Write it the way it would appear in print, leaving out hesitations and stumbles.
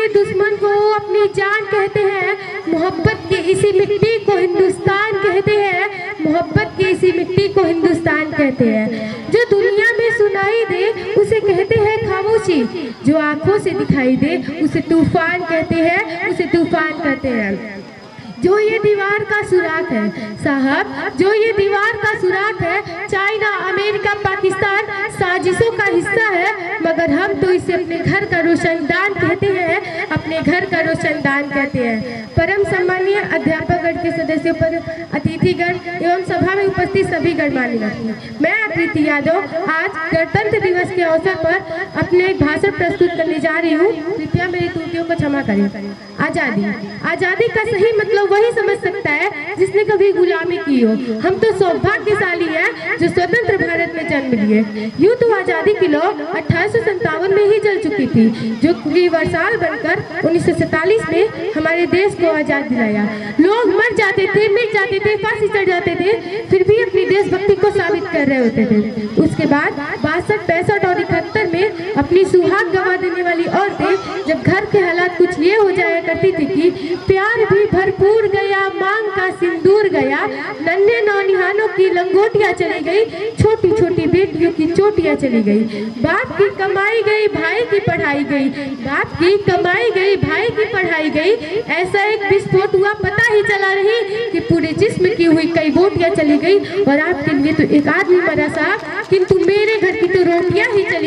के दुश्मन को अपनी जान कहते हैं, मोहब्बत की इसी मिट्टी को हिंदुस्तान कहते हैं, मोहब्बत की इसी मिट्टी को हिंदुस्तान कहते हैं। जो दुनिया में सुनाई दे उसे कहते हैं खामोशी, जो आंखों से दिखाई दे उसे तूफान कहते हैं, उसे तूफान कहते हैं। जो ये दीवार का सुराख है साहब, जो ये दीवार का सुराख है, चाइना अमेरिका पाकिस्तान साजिशों का हिस्सा है, मगर हम तो इसे अपने घर का रोशनदान कहते हैं, अपने घर का रोशनदान कहते हैं। परम सम्मानीय अध्यापकगण के सदस्यों पर अतिथिगण एवं सभा में उपस्थित सभी गणमान्य, मैं प्रीति यादव आज गणतंत्र दिवस के अवसर पर अपने एक भाषण प्रस्तुत करने जा रही हूँ। कृपया मेरी त्रुटियों को क्षमा करें। आजादी, आजादी का सही मतलब वही समझ सकता है जिसने कभी गुलामी की हो। हम तो सौभाग्यशाली हैं जो स्वतंत्र भारत में जन्म लिए। यूं तो आजादी की लौ 1857 में ही जल चुकी थी, जो कि वर्षाल बनकर 1947 में हमारे देश को आजाद दिलाया। लोग मर जाते थे, मिट जाते थे, फांसी चढ़ जाते थे, फिर भी अपनी देशभक्ति को साबित कर रहे होते थे। उसके बाद 62, 65 और 71 में अपनी सुहाग गंवा देने वाली औरतें जब घर के हालात कुछ ये हो जाया करती थी कि प्यार भी भरपूर गया, मांग का सिंदूर गया, नन्हे नौनिहालों की लंगोटियां चली गई, छोटी छोटी बेटियों की चोटियां चली गई, बाप की कमाई गई, भाई की पढ़ाई गई, बाप की कमाई गई, भाई की पढ़ाई गई। ऐसा एक विस्फोट हुआ, पता ही चला नहीं कि पूरे जिस्म की हुई कई बोटियां चली गई। और आपके लिए तो एक आदमी मरा साहब, किंतु मेरे घर की तो रोटियां ही चली